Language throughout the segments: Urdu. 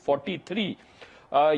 43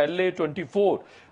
LA 24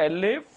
LA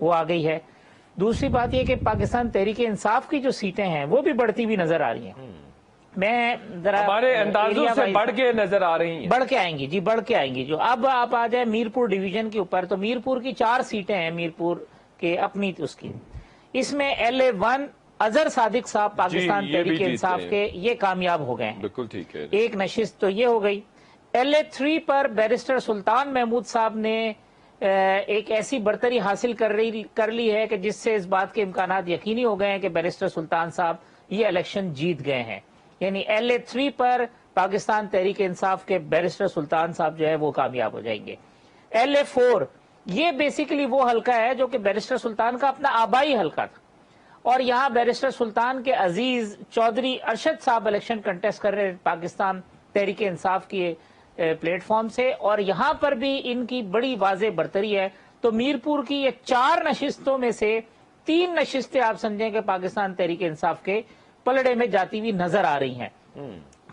وہ آ گئی ہے. دوسری بات یہ کہ پاکستان تحریک انصاف کی جو سیٹیں ہیں وہ بھی بڑھتی ہوئی نظر آ رہی ہیں. میں ذرا ہمارے اندازوں سے بڑھ کے نظر آ رہی ہیں. بڑھ کے آئیں گی جی، بڑھ کے آئیں گی. جو اب آپ آ جائیں میرپور ڈویژن کے اوپر، تو میرپور کی 4 سیٹیں ہیں میرپور کے اپنی اس کی. اس میں LA1 اظہر صادق صاحب پاکستان تحریک انصاف کے یہ کامیاب ہو گئے ہیں. بالکل ٹھیک ہے. ایک نشست تو یہ ہو گئی. LA3 پر بیرسٹر سلطان محمود صاحب نے ایک ایسی برتری حاصل کر لی ہے کہ جس سے اس بات کے امکانات یقینی ہو گئے ہیں کہ بیرسٹر سلطان صاحب یہ الیکشن جیت گئے ہیں. یعنی LA3 پر پاکستان تحریک انصاف کے بیرسٹر سلطان صاحب جو ہے وہ کامیاب ہو جائیں گے. LA4 یہ بیسیکلی وہ حلقہ ہے جو کہ بیرسٹر سلطان کا اپنا آبائی حلقہ تھا، اور یہاں بیرسٹر سلطان کے عزیز چودھری ارشد صاحب الیکشن کنٹیسٹ کر رہے ہیں پاکستان تحریک انصاف کی پلیٹ فارم سے، اور یہاں پر بھی ان کی بڑی واضح برتری ہے. تو میرپور کی یہ 4 نشستوں میں سے 3 نشستیں آپ سمجھیں کہ پاکستان تحریک انصاف کے پلڑے میں جاتی ہوئی نظر آ رہی ہیں.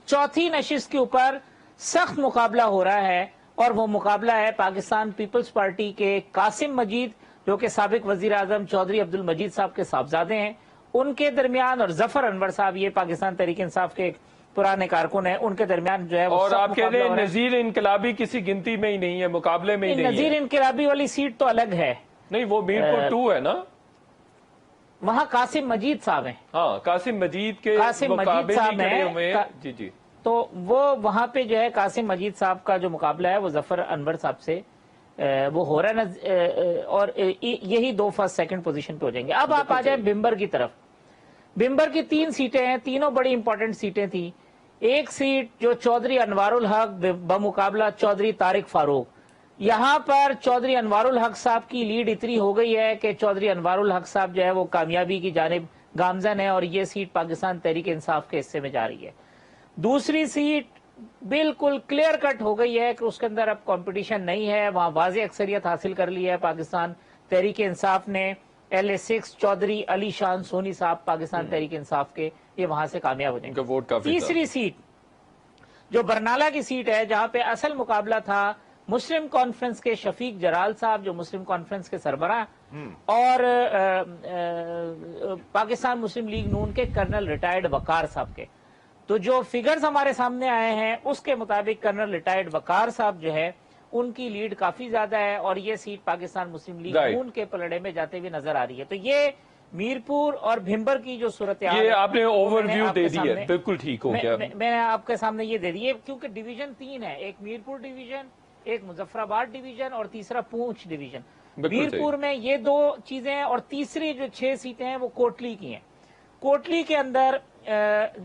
چوتھی نشست کے اوپر سخت مقابلہ ہو رہا ہے، اور وہ مقابلہ ہے پاکستان پیپلز پارٹی کے قاسم مجید جو کہ سابق وزیر اعظم چودھری عبد المجید صاحب کے صاحبزادے ہیں، ان کے درمیان، اور ظفر انور صاحب یہ پاکستان تحریک انصاف کے پرانے کارکن ہیں، ان کے درمیان جو ہے وہ اور آپ کہہ رہے ہیں نذیر انقلابی کسی گنتی میں ہی نہیں ہے، مقابلے میں ہی نہیں ہے. نذیر انقلابی والی سیٹ تو الگ ہے. نہیں، وہ میرپور 2 ہے نا، وہاں قاسم مجید صاحب ہیں. ہاں، قاسم مجید کے مقابلے کھڑے ہوئے ہیں. جی جی. تو وہ وہاں پہ جو ہے قاسم مجید صاحب کا جو مقابلہ ہے وہ ظفر انور صاحب سے وہ ہو رہا ہے، اور یہی 2 فرسٹ سیکنڈ پوزیشن پہ ہو جائیں گے. اب آپ آ جائیں بمبر کی طرف. بمبر کی 3 سیٹیں ہیں، تینوں بڑی امپورٹنٹ سیٹیں تھیں. ایک سیٹ جو چودھری انوار الحق بمقابلہ چودھری طارق فاروق، یہاں پر چودھری انوار الحق صاحب کی لیڈ اتنی ہو گئی ہے کہ چودھری انوار الحق صاحب جو ہے وہ کامیابی کی جانب گامزن ہے، اور یہ سیٹ پاکستان تحریک انصاف کے حصے میں جا رہی ہے. دوسری سیٹ بالکل کلیئر کٹ ہو گئی ہے کہ اس کے اندر اب کمپٹیشن نہیں ہے، وہاں واضح اکثریت حاصل کر لی ہے پاکستان تحریک انصاف نے. LA6 چودھری علی شان سونی صاحب پاکستان تحریک انصاف کے، یہ وہاں سے کامیاب ہو جائیں گے. تیسری سیٹ جو برنالہ کی سیٹ ہے، جہاں پہ اصل مقابلہ تھا مسلم کانفرنس کے شفیق جلال صاحب جو مسلم کانفرنس کے سربراہ، اور پاکستان مسلم لیگ نون کے کرنل ریٹائرڈ وقار صاحب کے. تو جو فگرز ہمارے سامنے آئے ہیں اس کے مطابق کرنل ریٹائرڈ وقار صاحب جو ہے ان کی لیڈ کافی زیادہ ہے، اور یہ سیٹ پاکستان مسلم لیگ نون کے پلڑے میں جاتے ہوئے نظر آ رہی ہے. تو یہ میرپور اور بھمبر کی جو صورتحال یہ آپ نے اوور ویو دے دی ہے، بالکل ٹھیک ہو گیا. میں نے آپ کے سامنے یہ دے دی ہے کیونکہ ڈویژن 3 ہے، ایک میرپور ڈویژن، ایک مظفر آباد ڈویژن، اور تیسرا پونچھ ڈویژن. میرپور میں یہ 2 چیزیں ہیں، اور تیسری جو 6 سیٹیں ہیں وہ کوٹلی کی ہیں. کوٹلی کے اندر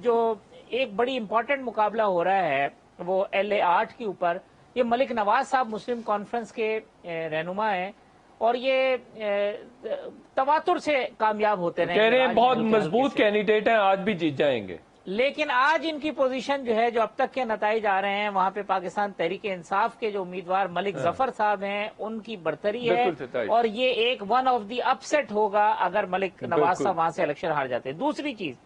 جو ایک بڑی امپورٹنٹ مقابلہ ہو رہا ہے وہ LA8 کے اوپر. یہ ملک نواز صاحب مسلم کانفرنس کے رہنما ہیں، اور یہ تواتر سے کامیاب ہوتے رہے. کہہ رہے ہیں بہت مضبوط کینڈیڈیٹ ہیں، آج بھی جیت جائیں گے. لیکن آج ان کی پوزیشن جو ہے، جو اب تک کے نتائج آ رہے ہیں، وہاں پہ پاکستان تحریک انصاف کے جو امیدوار ملک ظفر صاحب ہیں ان کی برتری ہے، اور یہ ایک ون آف دی اپسیٹ ہوگا اگر ملک نواز صاحب وہاں سے الیکشن ہار جاتے ہیں. دوسری چیز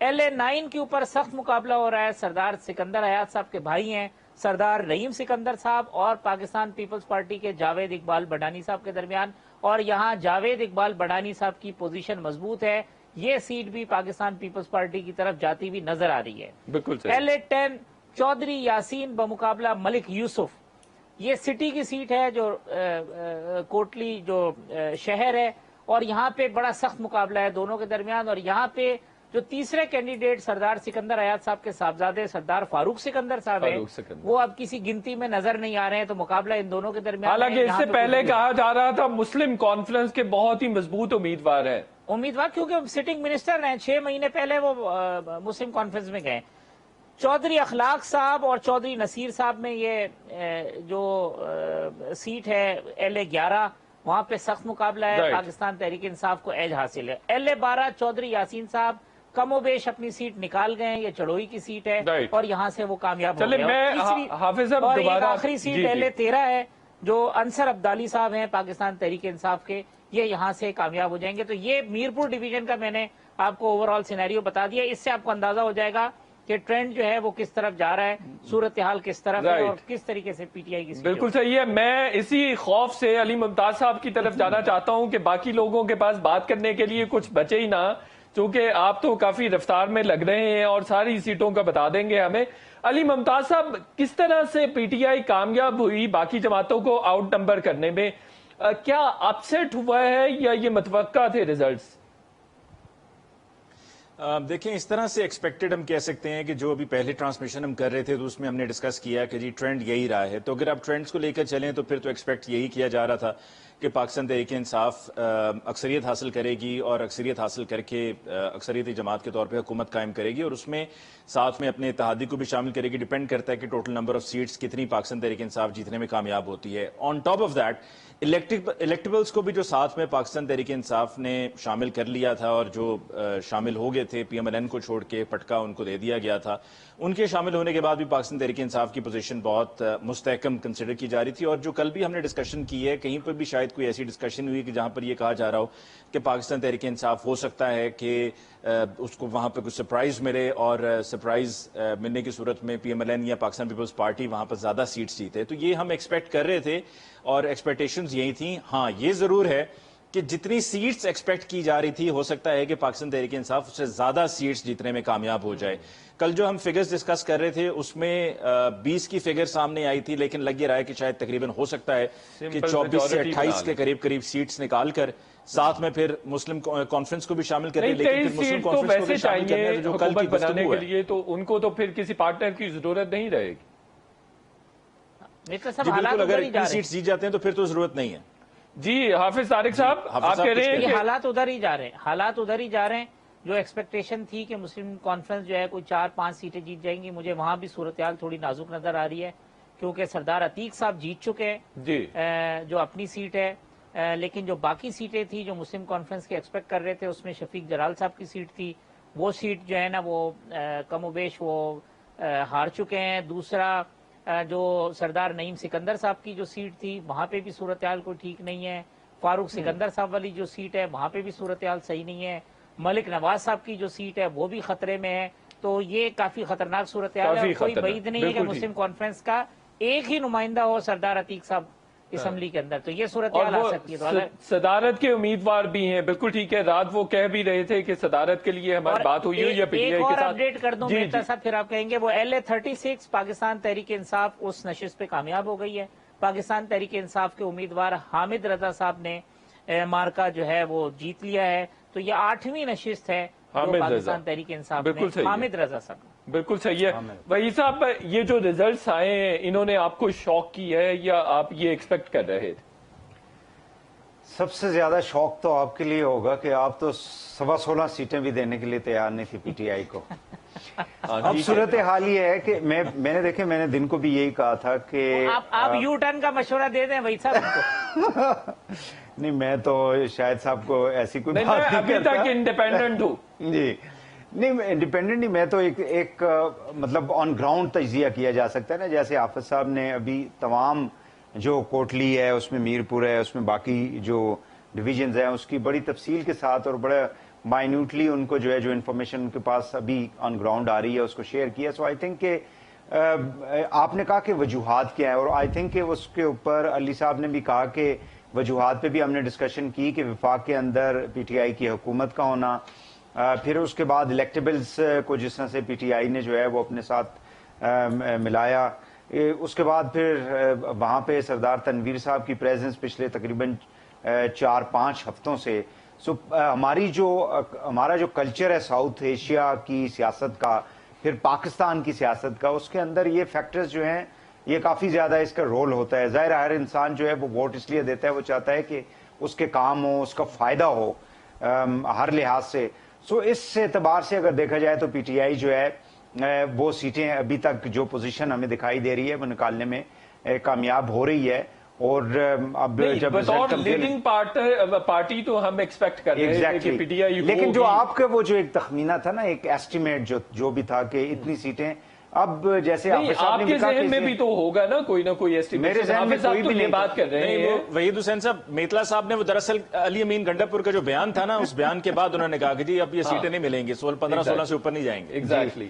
LA9 کے اوپر سخت مقابلہ ہو رہا ہے. سردار سکندر حیات صاحب کے بھائی ہیں سردار رحیم سکندر صاحب اور پاکستان پیپلز پارٹی کے جاوید اقبال بڈانی صاحب کے درمیان، اور یہاں جاوید اقبال بڈانی صاحب کی پوزیشن مضبوط ہے. یہ سیٹ بھی پاکستان پیپلز پارٹی کی طرف جاتی ہوئی نظر آ رہی ہے. بالکل. LA10 چودھری یاسین بمقابلہ ملک یوسف، یہ سٹی کی سیٹ ہے جو کوٹلی جو شہر ہے، اور یہاں پہ بڑا سخت مقابلہ ہے دونوں کے درمیان. اور یہاں پہ جو تیسرے کینڈیڈیٹ سردار سکندر حیات صاحب کے صاحبزادے سردار فاروق سکندر صاحب ہیں، وہ اب کسی گنتی میں نظر نہیں آ رہے ہیں. تو مقابلہ ان دونوں کے درمیان. حالانکہ اس سے پہلے کہا جا رہا تھا مسلم کانفرنس کے بہت ہی مضبوط امیدوار ہیں. کیونکہ سٹنگ منسٹر ہیں، 6 مہینے پہلے وہ مسلم کانفرنس میں گئے. چودھری اخلاق صاحب اور چودھری نصیر صاحب میں یہ جو سیٹ ہے LA11 وہاں پہ سخت مقابلہ ہے. پاکستان تحریک انصاف کو ایج حاصل ہے. LA12 چودھری یاسین صاحب کم و بیش اپنی سیٹ نکال گئے ہیں، یہ چڑوئی کی سیٹ ہے، اور یہاں سے وہ کامیاب ہو گئے. اور ایک آخری سیٹ LA13 ہے جو انصر عبدالی صاحب ہیں پاکستان تحریک انصاف کے، یہ یہاں سے کامیاب ہو جائیں گے. تو یہ میرپور ڈویژن کا میں نے آپ کو اوور آل سینیریو بتا دیا. اس سے آپ کو اندازہ ہو جائے گا کہ ٹرینڈ جو ہے وہ کس طرف جا رہا ہے, صورتحال کس طرف ہے Right. اور کس طریقے سے پی ٹی آئی کی بالکل صحیح ہے. میں اسی خوف سے علی ممتاز صاحب کی طرف جانا چاہتا ہوں کہ باقی لوگوں کے پاس بات کرنے کے لیے کچھ بچے ہی نہ, چونکہ آپ تو کافی رفتار میں لگ رہے ہیں اور ساری سیٹوں کا بتا دیں گے ہمیں. علی ممتاز صاحب, کس طرح سے پی ٹی آئی کامیاب ہوئی باقی جماعتوں کو آؤٹ نمبر کرنے میں؟ کیا اپسیٹ ہوا ہے یا یہ متوقع تھے ریزلٹس؟ دیکھیں, اس طرح سے ایکسپیکٹڈ ہم کہہ سکتے ہیں کہ جو ابھی پہلے ٹرانسمیشن ہم کر رہے تھے تو اس میں ہم نے ڈسکس کیا کہ جی ٹرینڈ یہی رہا ہے, تو اگر آپ ٹرینڈز کو لے کر چلیں تو پھر تو ایکسپیکٹ یہی کیا جا رہا تھا کہ پاکستان تحریک انصاف اکثریت حاصل کرے گی اور اکثریت حاصل کر کے اکثریتی جماعت کے طور پہ حکومت قائم کرے گی, اور اس میں ساتھ میں اپنے اتحادی کو بھی شامل کرے گی. ڈیپینڈ کرتا ہے کہ ٹوٹل نمبر آف سیٹس کتنی پاکستان تحریک انصاف جیتنے میں کامیاب ہوتی ہے. On top of that electables کو بھی جو ساتھ میں پاکستان تحریک انصاف نے شامل کر لیا تھا اور جو شامل ہو گئے تھے, پی ایم ایل این کو چھوڑ کے پٹکا ان کو دے دیا گیا تھا, ان کے شامل ہونے کے بعد بھی پاکستان تحریک انصاف کی پوزیشن بہت مستحکم کنسیڈر کی جا رہی تھی. اور جو کل بھی ہم نے ڈسکشن کی ہے, کہیں پر بھی شاید کوئی ایسی ڈسکشن ہوئی کہ جہاں پر یہ کہا جا رہا ہو کہ پاکستان تحریک انصاف ہو سکتا ہے کہ اس کو وہاں پہ کچھ سرپرائز ملے اور سرپرائز ملنے کی صورت میں پی ایم ایل این یا پاکستان پیپلز پارٹی وہاں پر زیادہ سیٹس جیتے. تو یہ ہم ایکسپیکٹ کر رہے تھے اور ایکسپیکٹیشنز یہی تھیں. ہاں, یہ ضرور ہے کہ جتنی سیٹس ایکسپیکٹ کی جا رہی تھی ہو سکتا ہے کہ پاکستان تحریک انصاف اس سے زیادہ سیٹس جیتنے میں کامیاب ہو جائے. کل جو ہم فگرز ڈسکس کر رہے تھے اس میں 20 کی فگر سامنے آئی تھی, لیکن لگ یہ رہا ہے کہ شاید تقریباً ہو سکتا ہے کہ 24 سے 28 کے قریب سیٹس نکال کر ساتھ میں پھر مسلم کانفرنس کو بھی شامل کریں. لیکن پھر مسلم کانفرنس کو بھی شامل کرنے جو کل کی بنانے گفتگو کے ہے لیے تو ان کو تو پھر کسی پارٹنر کی ضرورت نہیں رہے گی. جی بالکل, اگر اتنی سیٹس جیت جاتے ہیں تو پھر تو ضرورت نہیں ہے. جی حافظ طارق صاحب, آپ کہہ رہے ہیں کہ کہ حالات ادھر ہی جا رہے ہیں, حالات ادھر ہی جا رہے ہیں. جو ایکسپیکٹیشن تھی کہ مسلم کانفرنس جو ہے کوئی 4-5 سیٹیں جیت جائیں گی, مجھے وہاں بھی صورتحال تھوڑی نازک نظر آ رہی ہے, کیونکہ سردار عتیق صاحب جیت چکے ہیں جی جو اپنی سیٹ ہے, لیکن جو باقی سیٹیں تھی جو مسلم کانفرنس کی ایکسپیکٹ کر رہے تھے اس میں شفیق جلال صاحب کی سیٹ تھی, وہ سیٹ جو ہے نا وہ کم و بیش وہ ہار چکے ہیں. دوسرا جو سردار نعیم سکندر صاحب کی جو سیٹ تھی وہاں پہ بھی صورتحال کوئی ٹھیک نہیں ہے. فاروق سکندر صاحب والی جو سیٹ ہے وہاں پہ بھی صورتحال صحیح نہیں ہے. ملک نواز صاحب کی جو سیٹ ہے وہ بھی خطرے میں ہے. تو یہ کافی خطرناک صورتحال ہے. کوئی بعید نہیں ہے کہ مسلم کانفرنس کا ایک ہی نمائندہ ہو سردار عتیق صاحب اسمبلی کے اندر, تو یہ صورتحال آ سکتی ہے. تو صدارت کے امیدوار بھی ہیں, بالکل ٹھیک ہے. رات وہ کہہ بھی رہے تھے کہ صدارت کے لیے ہماری بات ہوئی ہے یا پی ٹی آئی کے ساتھ. ایک اور اپڈیٹ کر دوں میرتا صاحب, پھر آپ کہیں گے وہ LA36 پاکستان تحریک انصاف اس نشست پہ کامیاب ہو گئی ہے. پاکستان تحریک انصاف کے امیدوار حامد رضا صاحب نے مارکا جو ہے وہ جیت لیا ہے. تو یہ 8ویں نشست ہے پاکستان تحریک انصاف میں حامد رضا صاحب. بالکل صحیح ہے. وحید صاحب, یہ جو ریزلٹس آئے ہیں انہوں نے آپ کو شوق کی ہے یا آپ یہ ایکسپیکٹ کر رہے تھے؟ سب سے زیادہ شوق تو آپ کے لیے ہوگا کہ آپ تو 16.25 سیٹیں بھی دینے کے لیے تیار نہیں تھی پی ٹی آئی کو. اب صورتحال یہ ہے کہ میں نے دن کو بھی یہی کہا تھا کہ آپ یو ٹرن کا مشورہ دے دیں وحید صاحب کو. نہیں, میں تو شاہد صاحب کو ایسی کوئی بات نہیں ابھی تک انڈیپینڈنٹ ہوں. جی نہیں, انڈیپینڈنٹ نہیں, میں تو ایک مطلب آن گراؤنڈ تجزیہ کیا جا سکتا ہے نا, جیسے حافظ صاحب نے ابھی تمام جو کوٹلی ہے اس میں میرپور ہے اس میں باقی جو ڈویژنز ہیں اس کی بڑی تفصیل کے ساتھ اور بڑا مائنیوٹلی ان کو جو ہے جو انفارمیشن ان کے پاس ابھی آن گراؤنڈ آ رہی ہے اس کو شیئر کیا. سو آئی تھنک کہ آپ نے کہا کہ وجوہات کیا ہے, اور آئی تھنک کہ اس کے اوپر علی صاحب نے بھی کہا کہ وجوہات پہ بھی ہم نے ڈسکشن کی کہ وفاق کے اندر پی ٹی آئی کی حکومت کا ہونا, پھر اس کے بعد الیکٹیبلز کو جس طرح سے پی ٹی آئی نے جو ہے وہ اپنے ساتھ ملایا, اس کے بعد پھر وہاں پہ سردار تنویر صاحب کی پریزنس پچھلے تقریباً 4-5 ہفتوں سے. سو ہمارا جو کلچر ہے ساؤتھ ایشیا کی سیاست کا, پھر پاکستان کی سیاست کا, اس کے اندر یہ فیکٹرز جو ہیں یہ کافی زیادہ اس کا رول ہوتا ہے. ظاہر ہر انسان جو ہے وہ ووٹ اس لیے دیتا ہے, وہ چاہتا ہے کہ اس کے کام ہو, اس کا فائدہ ہو ہر لحاظ سے. سو اس اعتبار سے اگر دیکھا جائے تو پی ٹی آئی جو ہے وہ سیٹیں ابھی تک جو پوزیشن ہمیں دکھائی دے رہی ہے وہ نکالنے میں کامیاب ہو رہی ہے. اور اب جب بطور لیڈنگ پارٹی تو ہم ایکسپیکٹ کر رہے ہیں کہ پی ٹی آئی, لیکن جو آپ کا وہ جو ایک تخمینہ تھا نا, ایک ایسٹیمیٹ جو بھی تھا کہ اتنی سیٹیں, اب جیسے آپ کے ذہن میں بھی تو ہوگا نا کوئی نہ کوئی ایسٹیمیٹ. میرے ذہن میں کوئی بھی نہیں بات کر رہے ہیں. وحید حسین صاحب, میتلا صاحب نے وہ دراصل علی امین گنڈا پور کا جو بیان تھا نا, اس بیان کے بعد انہوں نے کہا کہ جی اب یہ سیٹیں نہیں ملیں گی, 15-16 سے اوپر نہیں جائیں گے. ایگزیکٹلی.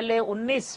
LA-19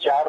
4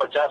50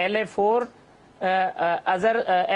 LA4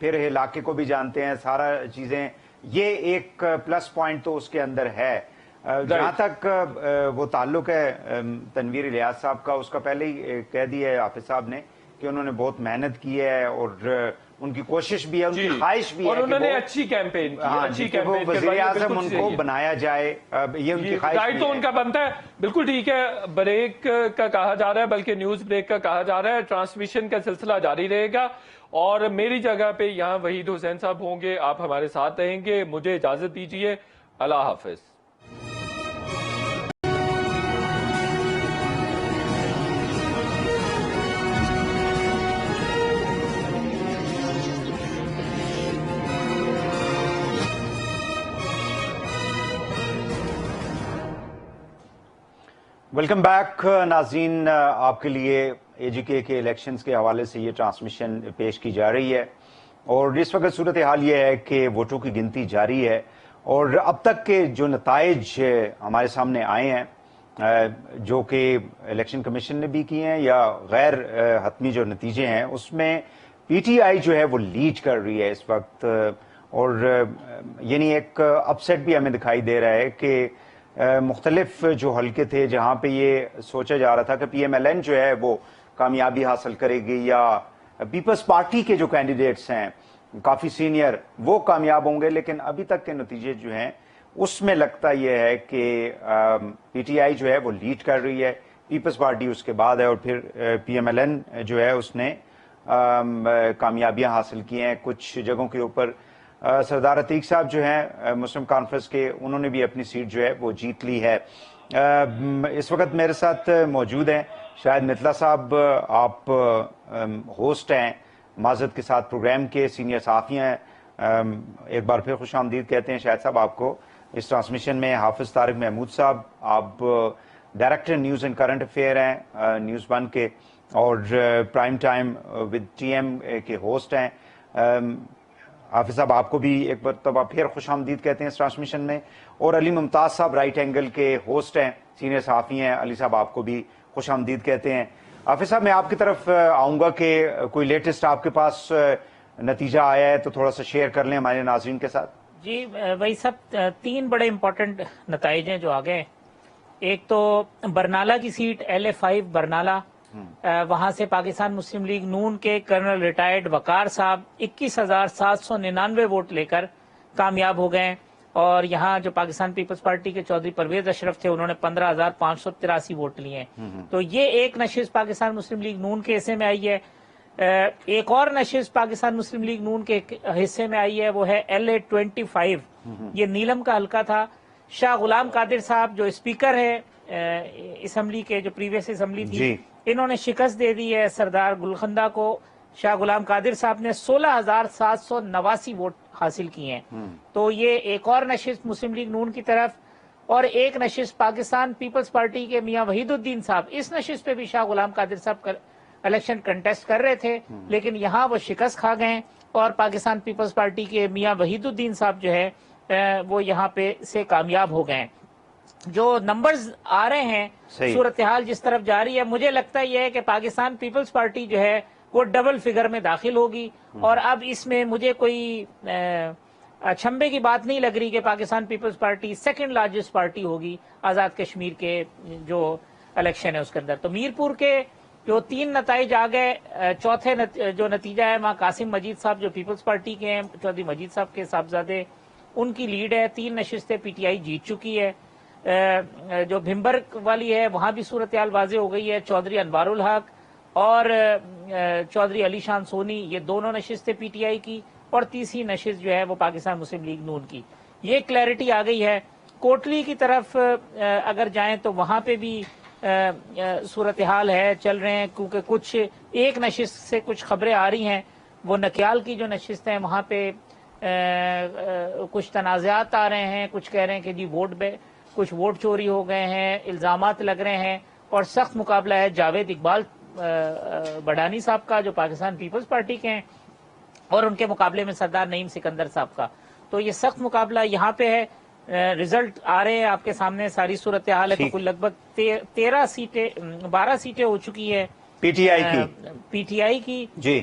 پھر علاقے کو بھی جانتے ہیں، سارا چیزیں، یہ ایک پلس پوائنٹ تو اس کے اندر ہے۔ جہاں تک وہ تعلق ہے تنویر الیاس صاحب کا، اس کا پہلے ہی کہہ دیا ہے حافظ صاحب نے کہ انہوں نے بہت محنت کی ہے اور ان کی کوشش بھی ہے، ان کی خواہش بھی ہے، اور انہوں نے اچھی کیمپین کی، اچھی کیمپین وزیر اعظم ان کو بنایا جائے، یہ ان کی خواہش رائٹ تو ان کا بنتا ہے۔ بالکل ٹھیک ہے، بریک کا کہا جا رہا ہے، بلکہ نیوز بریک کا کہا جا رہا ہے، ٹرانسمیشن کا سلسلہ جاری رہے گا اور میری جگہ پہ یہاں وحید حسین صاحب ہوں گے، آپ ہمارے ساتھ رہیں گے۔ مجھے اجازت دیجیے، اللہ حافظ۔ ویلکم بیک ناظرین، آپ کے لیے اے جی کے الیکشنز کے حوالے سے یہ ٹرانسمیشن پیش کی جا رہی ہے اور اس وقت صورتحال یہ ہے کہ ووٹوں کی گنتی جاری ہے اور اب تک کے جو نتائج ہمارے سامنے آئے ہیں، جو کہ الیکشن کمیشن نے بھی کیے ہیں یا غیر حتمی جو نتیجے ہیں، اس میں پی ٹی آئی جو ہے وہ لیڈ کر رہی ہے اس وقت، اور یعنی ایک اپ سیٹ بھی ہمیں دکھائی دے رہا ہے کہ مختلف جو حلقے تھے جہاں پہ یہ سوچا جا رہا تھا کہ پی ایم ایل این جو ہے وہ کامیابی حاصل کرے گی یا پیپلز پارٹی کے جو کینڈیڈیٹس ہیں کافی سینئر وہ کامیاب ہوں گے، لیکن ابھی تک کے نتیجے جو ہیں اس میں لگتا یہ ہے کہ پی ٹی آئی جو ہے وہ لیڈ کر رہی ہے، پیپلز پارٹی اس کے بعد ہے اور پھر پی ایم ایل این جو ہے اس نے کامیابیاں حاصل کی ہیں کچھ جگہوں کے اوپر۔ سردار عتیق صاحب جو ہیں مسلم کانفرنس کے، انہوں نے بھی اپنی سیٹ جو ہے وہ جیت لی ہے۔ اس وقت میرے ساتھ موجود ہیں شاہد متلا صاحب، آپ ہوسٹ ہیں معذرت کے ساتھ پروگرام کے، سینئر صحافی ہیں، ایک بار پھر خوش آمدید کہتے ہیں شاہد صاحب آپ کو اس ٹرانسمیشن میں۔ حافظ طارق محمود صاحب، آپ director news and current affair ہیں نیوز ون کے اور prime time with T M کے ہوسٹ ہیں۔ حافظ صاحب آپ کو بھی ایک مرتبہ پھر خوش آمدید کہتے ہیں اس ٹرانسمیشن میں، اور علی ممتاز صاحب رائٹ اینگل کے ہوسٹ ہیں، سینئر صحافی ہیں، علی صاحب آپ کو بھی خوش آمدید کہتے ہیں۔ حافظ صاحب میں آپ کی طرف آؤں گا کہ کوئی لیٹسٹ آپ کے پاس نتیجہ آیا ہے تو تھوڑا سا شیئر کر لیں ہمارے ناظرین کے ساتھ۔ جی وہی سب 3 بڑے امپورٹنٹ نتائج ہیں جو آگئے ہیں۔ ایک تو برنالہ کی سیٹ LA5 برنالہ، وہاں سے پاکستان مسلم لیگ نون کے کرنل ریٹائرڈ وقار صاحب 21,799 ووٹ لے کر کامیاب ہو گئے، اور یہاں جو پاکستان پیپلز پارٹی کے چودھری پرویز اشرف تھے انہوں نے 15,583 ووٹ لیے ہیں۔ تو یہ ایک نشست پاکستان مسلم لیگ نون کے حصے میں آئی ہے۔ ایک اور نشست پاکستان مسلم لیگ نون کے حصے میں آئی ہے، وہ ہے LA25، یہ نیلم کا حلقہ تھا۔ شاہ غلام قادر صاحب جو اسپیکر ہے اسمبلی کے، جو پریویس اسمبلی تھی، انہوں نے شکست دے دی ہے سردار گلخندہ کو۔ شاہ غلام قادر صاحب نے 16,789 ووٹ حاصل کیے ہیں۔ تو یہ ایک اور نشست مسلم لیگ نون کی طرف، اور ایک نشست پاکستان پیپلز پارٹی کے میاں وحید الدین صاحب، اس نشست پہ بھی شاہ غلام قادر صاحب الیکشن کنٹیسٹ کر رہے تھے لیکن یہاں وہ شکست کھا گئے، اور پاکستان پیپلز پارٹی کے میاں وحید الدین صاحب جو ہے وہ یہاں پہ سے کامیاب ہو گئے۔ جو نمبرز آ رہے ہیں، صورتحال جس طرف جاری ہے، مجھے لگتا یہ ہے کہ پاکستان پیپلز پارٹی جو ہے وہ ڈبل فگر میں داخل ہوگی، اور اب اس میں مجھے کوئی اچھمبے کی بات نہیں لگ رہی کہ Pakistan Peoples Party second largest party ہوگی آزاد کشمیر کے جو الیکشن ہے اس کے اندر۔ تو میرپور کے جو 3 نتائج آ گئے، چوتھے جو نتیجہ ہے وہاں قاسم مجید صاحب جو پیپلز پارٹی کے ہیں، چودھری مجید صاحب کے صاحبزادے، ان کی لیڈ ہے، 3 نشستیں پی ٹی آئی جیت چکی ہے۔ جو بھمبر والی ہے وہاں بھی صورتحال واضح ہو گئی ہے، چودھری انوار الحق اور چودھری علی شان سونی، یہ دونوں نشستیں پی ٹی آئی کی، اور تیسری نشست جو ہے وہ پاکستان مسلم لیگ نون کی۔ یہ کلیئرٹی آ گئی ہے۔ کوٹلی کی طرف اگر جائیں تو وہاں پہ بھی صورتحال ہے، چل رہے ہیں، کیونکہ کچھ ایک نشست سے کچھ خبریں آ رہی ہیں، وہ نکیال کی جو نشست ہیں وہاں پہ کچھ تنازعات آ رہے ہیں، کچھ کہہ رہے ہیں کہ جی کچھ ووٹ چوری ہو گئے ہیں، الزامات لگ رہے ہیں، اور سخت مقابلہ ہے جاوید اقبال بڑھانی صاحب کا جو پاکستان پیپلز پارٹی کے ہیں، اور ان کے مقابلے میں سردار نعیم سکندر صاحب کا۔ تو یہ سخت مقابلہ یہاں پہ ہے۔ رزلٹ آ رہے ہیں آپ کے سامنے، ساری صورتحال ہے، تو کل لگ بھگ 12 سیٹیں ہو چکی ہے پی ٹی آئی کی جی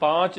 5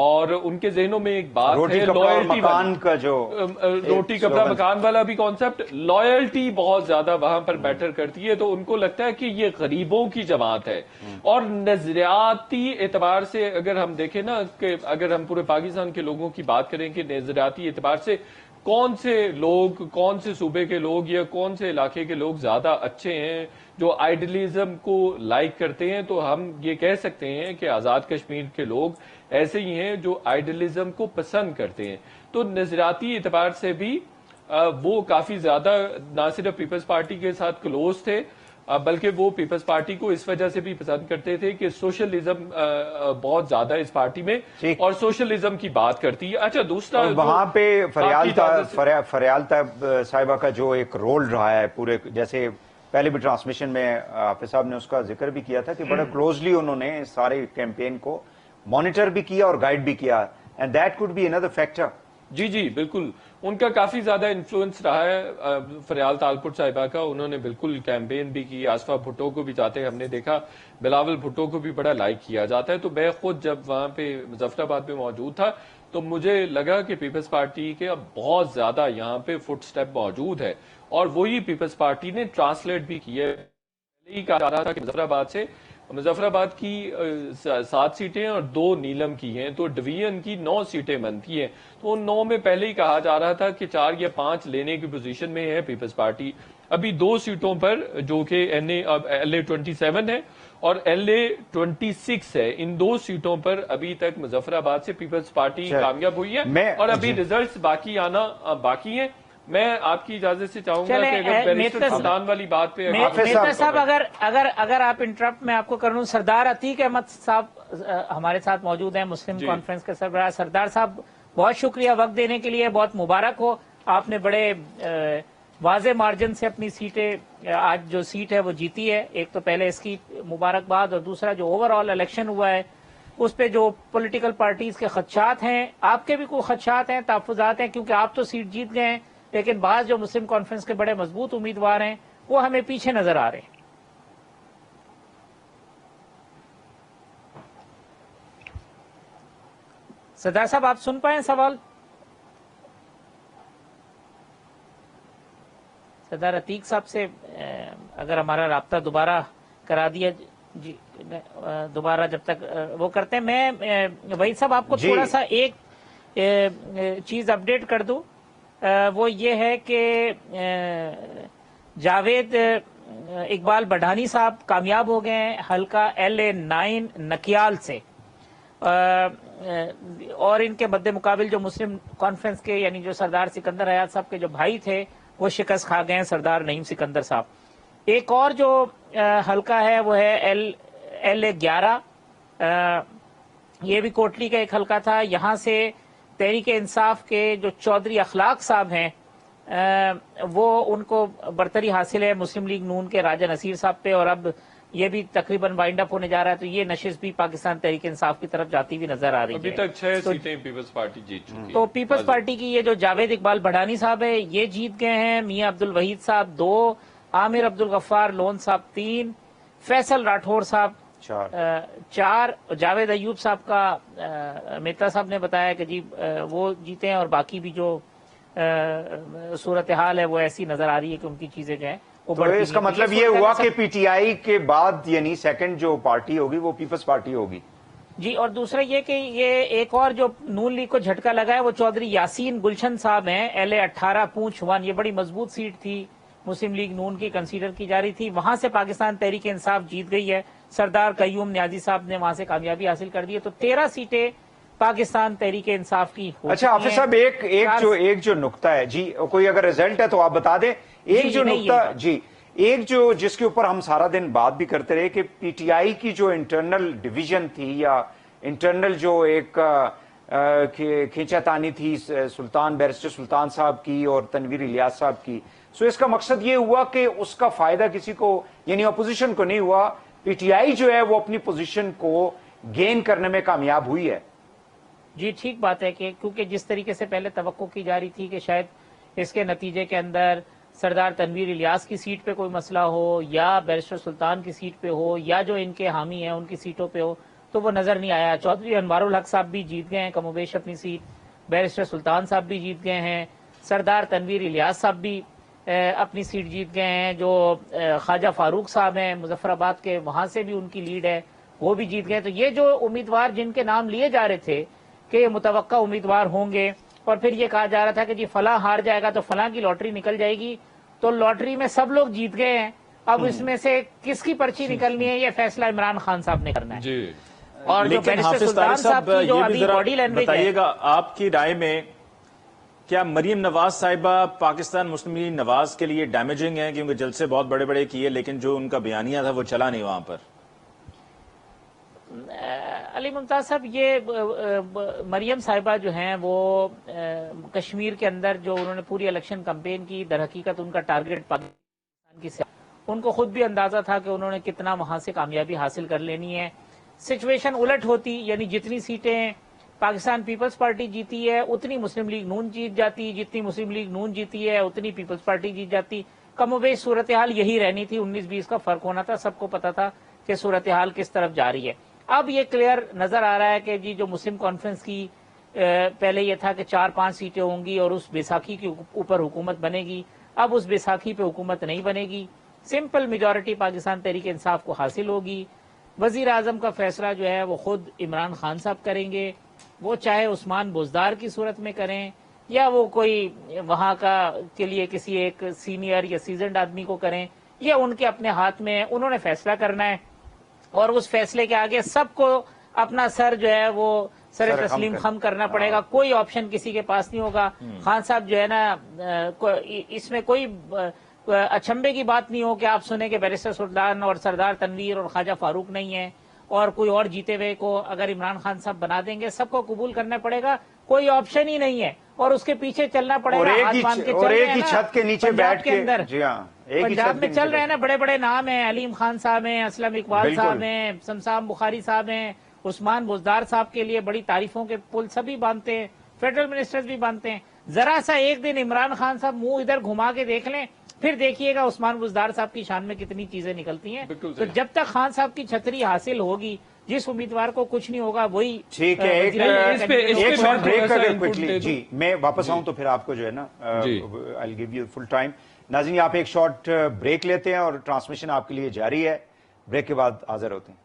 اور ان کے ذہنوں میں ایک بات روٹی ہے کپڑا اور لائلٹی مکان کا جو روٹی کپڑا مکان والا بھی کانسیپٹ، لائلٹی بہت زیادہ وہاں پر میٹر کرتی ہے. تو ان کو لگتا ہے کہ یہ غریبوں کی جماعت ہے. اور نظریاتی اعتبار سے اگر ہم دیکھیں نا، کہ اگر ہم پورے پاکستان کے لوگوں کی بات کریں کہ نظریاتی اعتبار سے کون سے لوگ، کون سے صوبے کے لوگ یا کون سے علاقے کے لوگ زیادہ اچھے ہیں جو آئیڈیلزم کو لائک کرتے ہیں، تو ہم یہ کہہ سکتے ہیں کہ آزاد کشمیر کے لوگ ایسے ہی ہیں جو آئیڈیلزم کو پسند کرتے ہیں. تو نظریاتی اعتبار سے بھی وہ کافی زیادہ نہ صرف پیپلز پارٹی کے ساتھ کلوز تھے، بلکہ وہ پیپلز پارٹی کو اس وجہ سے بھی پسند کرتے تھے کہ سوشلزم بہت زیادہ اس پارٹی میں اور سوشلزم کی بات کرتی ہے. اچھا دوسرا وہاں پہ فریال طیب صاحبہ کا جو ایک رول رہا ہے پورے، جیسے پہلے بھی ٹرانسمیشن میں حافظ صاحب نے اس کا ذکر بھی کیا تھا کہ بڑا کلوزلی انہوں نے سارے کیمپین کو مانیٹر بھی کیا اور گائیڈ بھی کیا، and that code be another factor. جی بالکل، ان کا کافی زیادہ انفلوئنس رہا ہے فریال تالپور صاحبہ کا. انہوں نے بالکل کیمپین بھی کی، آصفہ بھٹو کو بھی جاتے ہم نے دیکھا، بلاول بھٹو کو بھی بڑا لائک کیا جاتا ہے. تو میں خود جب وہاں پہ مظفر آباد میں موجود تھا تو مجھے لگا کہ پیپلز پارٹی کے اب بہت زیادہ یہاں پہ فٹ سٹیپ موجود ہے، اور وہی پیپلز پارٹی نے ٹرانسلیٹ بھی کی ہے. پہلے ہی کہا جا رہا تھا کہ مظفر آباد کی 7 سیٹیں اور 2 نیلم کی ہیں، تو ڈویژن کی 9 سیٹیں بنتی ہیں. تو ان 9 میں پہلے ہی کہا جا رہا تھا کہ 4 یا 5 لینے کی پوزیشن میں ہے پیپلز پارٹی. ابھی 2 سیٹوں پر جو کہ LA27 ہے اور LA26 ہے، ان 2 سیٹوں پر ابھی تک مظفر آباد سے پیپلز پارٹی کامیاب ہوئی ہے، اور ابھی ریزلٹس باقی آنا باقی ہیں. میں آپ کی اجازت سے چاہوں گا کہ اگر بیرسٹر سلطان والی بات پہ صاحب اگر آپ انٹرپٹ میں آپ کو کر لوں، سردار عتیق احمد صاحب ہمارے ساتھ موجود ہیں، مسلم کانفرنس کے سربراہ. سردار صاحب بہت شکریہ وقت دینے کے لیے، بہت مبارک ہو. آپ نے بڑے واضح مارجن سے اپنی سیٹیں، آج جو سیٹ ہے وہ جیتی ہے. ایک تو پہلے اس کی مبارکباد، اور دوسرا جو اوور آل الیکشن ہوا ہے اس پہ جو پولیٹیکل پارٹیز کے خدشات ہیں، آپ کے بھی کوئی خدشات ہیں، تحفظات ہیں، کیونکہ آپ تو سیٹ جیت گئے ہیں، لیکن بعض جو مسلم کانفرنس کے بڑے مضبوط امیدوار ہیں وہ ہمیں پیچھے نظر آ رہے ہیں. سردار صاحب آپ سن پائیں سوال؟ سردار عتیق صاحب سے اگر ہمارا رابطہ دوبارہ کرا دیا جی، دوبارہ جب تک وہ کرتے ہیں، میں وحید صاحب آپ کو تھوڑا سا ایک چیز اپڈیٹ کر دوں. وہ یہ ہے کہ جاوید اقبال بڑھانی صاحب کامیاب ہو گئے ہیں حلقہ LA9 نکیال سے، اور ان کے مد مقابل جو مسلم کانفرنس کے یعنی جو سردار سکندر حیات صاحب کے جو بھائی تھے وہ شکست کھا گئے ہیں، سردار نعیم سکندر صاحب. ایک اور جو حلقہ ہے وہ ہے LA11، یہ بھی کوٹلی کا ایک حلقہ تھا. یہاں سے تحریک انصاف کے جو چودھری اخلاق صاحب ہیں وہ ان کو برتری حاصل ہے مسلم لیگ نون کے راجہ نصیر صاحب پہ، اور اب یہ بھی تقریباً وائنڈ اپ ہونے جا رہا ہے. تو یہ نشست بھی پاکستان تحریک انصاف کی طرف جاتی ہوئی نظر آ رہی ہے. ابھی تک 6 سیٹیں پیپلز پارٹی جیت چکی ہے. تو پیپلز پارٹی کی یہ جو جاوید اقبال بڑھانی صاحب ہے یہ جیت گئے ہیں، میاں عبد الوحید صاحب 2، عامر عبد الغفار لون صاحب 3، فیصل راٹھور صاحب 4، جاوید ایوب صاحب کا میتا صاحب نے بتایا کہ جی وہ جیتے ہیں، اور باقی بھی جو صورتحال ہے وہ ایسی نظر آ رہی ہے کہ ان کی چیزیں جو ہیں وہ تو اس کا مطلب یہ ہوا کہ PTI کے بعد یعنی سیکنڈ جو پارٹی ہوگی وہ پیپلز پارٹی ہوگی. جی، اور دوسرا یہ کہ یہ ایک اور جو نون لیگ کو جھٹکا لگا ہے وہ چودھری یاسین گلشن صاحب ہیں، LA18 پونچھ 1. یہ بڑی مضبوط سیٹ تھی مسلم لیگ نون کی، کنسیڈر کی جا رہی تھی. وہاں سے پاکستان تحریک انصاف جیت گئی ہے، سردار قیوم نیازی صاحب نے وہاں سے کامیابی حاصل کر دی ہے. تو 13 سیٹیں پاکستان تحریک انصاف کی. اچھا حافظ صاحب ایک جو نقطہ ہے جی، کوئی اگر ریزلٹ ہے تو آپ بتا دیں. ایک جو نقطہ جی، ایک جو جس کے اوپر ہم سارا دن بات بھی کرتے رہے کہ PTI کی جو انٹرنل ڈویژن تھی یا انٹرنل جو ایک کھینچا تانی تھی بیرسٹر سلطان صاحب کی اور تنویر الیاس صاحب کی، سو اس کا مقصد یہ ہوا کہ اس کا فائدہ کسی کو یعنی اپوزیشن کو نہیں ہوا. PTI جو ہے وہ اپنی پوزیشن کو گین کرنے میں کامیاب ہوئی ہے. جی ٹھیک بات ہے کہ کیونکہ جس طریقے سے پہلے توقع کی جا رہی تھی کہ شاید اس کے نتیجے کے اندر سردار تنویر الیاس کی سیٹ پہ کوئی مسئلہ ہو یا بیرسٹر سلطان کی سیٹ پہ ہو یا جو ان کے حامی ہیں ان کی سیٹوں پہ ہو، تو وہ نظر نہیں آیا. چودھری انوار الحق صاحب بھی جیت گئے ہیں کم و بیش اپنی سیٹ, بیرسٹر سلطان صاحب بھی جیت گئے ہیں, سردار تنویر الیاس صاحب بھی اپنی سیٹ جیت گئے ہیں, جو خواجہ فاروق صاحب ہیں مظفر آباد کے, وہاں سے بھی ان کی لیڈ ہے, وہ بھی جیت گئے. تو یہ جو امیدوار جن کے نام لیے جا رہے تھے کہ یہ متوقع امیدوار ہوں گے, اور پھر یہ کہا جا رہا تھا کہ جی فلاں ہار جائے گا تو فلاں کی لاٹری نکل جائے گی, تو لاٹری میں سب لوگ جیت گئے ہیں. اب اس میں سے کس کی پرچی نکلنی ہے یہ فیصلہ عمران خان صاحب نے کرنا ہے. جی اور جو لیکن بیرسٹر حافظ سلطان طارق صاحب صاحب کی جو یہ بھی ابھی ذرا باڈی لینگویج ہے, بتائیے گا آپ کی رائے میں کیا مریم نواز صاحبہ پاکستان مسلم لیگ نواز کے لیے ڈیمیجنگ ہیں, کیونکہ جلسے بہت بڑے بڑے کیے لیکن جو ان کا بیانیہ تھا وہ چلا نہیں وہاں پر؟ علی ممتاز صاحب, یہ مریم صاحبہ جو ہیں وہ کشمیر کے اندر جو انہوں نے پوری الیکشن کمپین کی, در حقیقت ان کا ٹارگٹ پاکستان کی ان کو خود بھی اندازہ تھا کہ انہوں نے کتنا وہاں سے کامیابی حاصل کر لینی ہے. سچویشن الٹ ہوتی, یعنی جتنی سیٹیں پاکستان پیپلز پارٹی جیتی ہے اتنی مسلم لیگ نون جیت جاتی, جتنی مسلم لیگ نون جیتی ہے اتنی پیپلز پارٹی جیت جاتی. کم و بیش صورتحال یہی رہنی تھی, 19-20 کا فرق ہونا تھا, سب کو پتا تھا کہ صورتحال کس طرف جا رہی ہے. اب یہ کلیئر نظر آ رہا ہے کہ جی جو مسلم کانفرنس کی پہلے یہ تھا کہ 4-5 سیٹیں ہوں گی اور اس بیساکھی کے اوپر حکومت بنے گی, اب اس بیساکھی پہ حکومت نہیں بنے گی, سمپل میجورٹی پاکستان تحریک انصاف کو حاصل ہوگی. وزیر اعظم کا فیصلہ جو ہے وہ خود عمران خان صاحب کریں گے, وہ چاہے عثمان بزدار کی صورت میں کریں یا وہ کوئی وہاں کا کے لیے کسی ایک سینئر یا سیزنڈ آدمی کو کریں, یہ ان کے اپنے ہاتھ میں, انہوں نے فیصلہ کرنا ہے. اور اس فیصلے کے آگے سب کو اپنا سر جو ہے وہ سر تسلیم خم کرنا پڑے گا, کوئی آپشن کسی کے پاس نہیں ہوگا. خان صاحب جو ہے نا, اس میں کوئی اچھمبے کی بات نہیں ہو کہ آپ سنیں کہ بیرسٹر سلطان اور سردار تنویر اور خواجہ فاروق نہیں ہیں اور کوئی اور جیتے ہوئے کو اگر عمران خان صاحب بنا دیں گے, سب کو قبول کرنا پڑے گا, کوئی آپشن ہی نہیں ہے اور اس کے پیچھے چلنا پڑے گا. اور ایک ہی چھت کے نیچے بیٹھ کے, جی ہاں, پنجاب میں چل رہے ہیں نا, بڑے بڑے نام ہیں, علیم خان صاحب ہیں, اسلم اقبال صاحب ہیں, سمسام بخاری صاحب ہیں, عثمان بزدار صاحب کے لیے بڑی تعریفوں کے پل سبھی باندھتے ہیں, فیڈرل منسٹرز بھی باندھتے ہیں. ذرا سا ایک دن عمران خان صاحب منہ ادھر گھما کے دیکھ لیں, پھر دیکھیے گا عثمان بزدار صاحب کی شان میں کتنی چیزیں نکلتی ہیں. تو جب تک خان صاحب کی چھتری حاصل ہوگی, جس امیدوار کو کچھ نہیں ہوگا وہی ٹھیک ہے. ایک شارٹ بریک کر کے کوئکلی, جی میں واپس آؤں تو پھر آپ کو جو ہے نا I'll give you full time. ناظرین آپ ایک شارٹ بریک لیتے ہیں اور ٹرانسمیشن آپ کے لیے جاری ہے, بریک کے بعد حاضر ہوتے ہیں.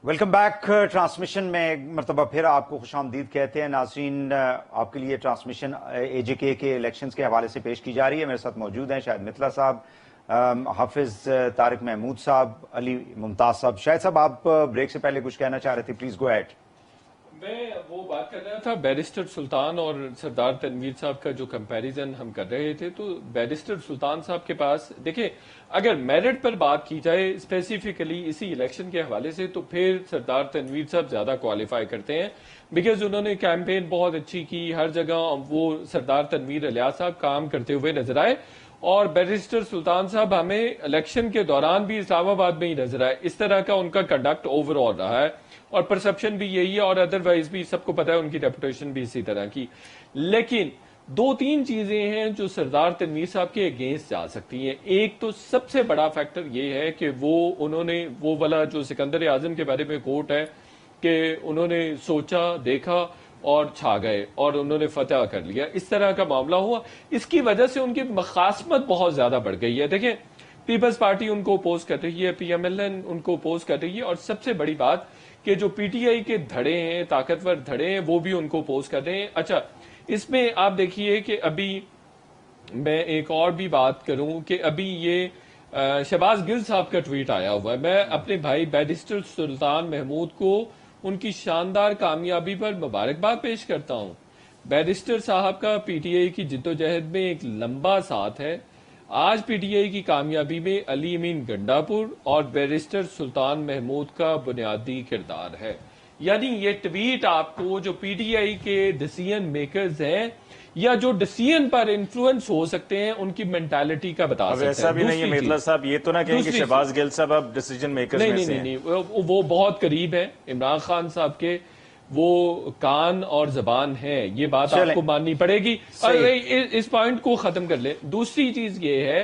Welcome back. ٹرانسمیشن میں ایک مرتبہ پھر آپ کو خوش آمدید کہتے ہیں. ناظرین آپ کے لیے ٹرانسمیشن اے جے کے الیکشنز کے حوالے سے پیش کی جا رہی ہے. میرے ساتھ موجود ہیں شاہد متلا صاحب, حافظ طارق محمود صاحب, علی ممتاز صاحب. شاہد صاحب آپ بریک سے پہلے کچھ کہنا چاہ رہے تھے, پلیز گو ایٹ. میں وہ بات کر رہا تھا بیرسٹر سلطان اور سردار تنویر صاحب کا جو کمپیریزن ہم کر رہے تھے, تو بیرسٹر سلطان صاحب کے پاس دیکھیں اگر میرٹ پر بات کی جائے اسپیسیفکلی اسی الیکشن کے حوالے سے, تو پھر سردار تنویر صاحب زیادہ کوالیفائی کرتے ہیں, بیکاز انہوں نے کیمپین بہت اچھی کی, ہر جگہ وہ سردار تنویر الیاس صاحب کام کرتے ہوئے نظر آئے, اور بیرسٹر سلطان صاحب ہمیں الیکشن کے دوران بھی اسلام آباد میں ہی نظر آئے. اس طرح کا ان کا کنڈکٹ اوور آل رہا ہے, اور پرسپشن بھی یہی ہے, اور ادروائز بھی سب کو پتا ہے ان کی ریپوٹیشن بھی اسی طرح کی. لیکن 2-3 چیزیں ہیں جو سردار تنویر صاحب کے اگینسٹ جا سکتی ہیں. ایک تو سب سے بڑا فیکٹر یہ ہے کہ انہوں نے وہ والا جو سکندر اعظم کے بارے میں کوٹ ہے کہ انہوں نے سوچا, دیکھا اور چھا گئے اور انہوں نے فتح کر لیا, اس طرح کا معاملہ ہوا. اس کی وجہ سے ان کی مخاصمت بہت زیادہ بڑھ گئی ہے. دیکھیں پیپلز پارٹی ان کو اپوز کر رہی ہے, پی ایم ایل این ان کو اپوز کر رہی ہے, اور سب سے بڑی بات کہ جو پی ٹی آئی کے دھڑے ہیں, طاقتور دھڑے ہیں, وہ بھی ان کو اپوز کر رہے ہیں. اچھا اس میں آپ دیکھیے کہ ابھی میں ایک اور بھی بات کروں کہ ابھی یہ شہباز گل صاحب کا ٹویٹ آیا ہوا ہے. میں اپنے بھائی بیرسٹر سلطان محمود کو ان کی شاندار کامیابی پر مبارکباد پیش کرتا ہوں. بیرسٹر صاحب کا پی ٹی آئی کی جدوجہد میں ایک لمبا ساتھ ہے. آج پی ٹی آئی کی کامیابی میں علی امین گنڈاپور اور بیرسٹر سلطان محمود کا بنیادی کردار ہے. یعنی یہ ٹویٹ آپ کو جو پی ٹی آئی کے ڈیسیژن میکرز ہیں یا جو ڈیسیژن پر انفلوئنس ہو سکتے ہیں ان کی مینٹالٹی کا بتا اب سکتے ہیں. ایسا بھی نہیں ہے میتلا صاحب، یہ تو نہ کہیں کہ دوسری شہباز گل صاحب اب ڈیسیجن میکرز میں سے ہیں. نہیں وہ بہت قریب ہیں عمران خان صاحب کے، وہ کان اور زبان ہے، یہ بات آپ کو ماننی پڑے گی. اس پوائنٹ کو ختم کر لیں. دوسری چیز یہ ہے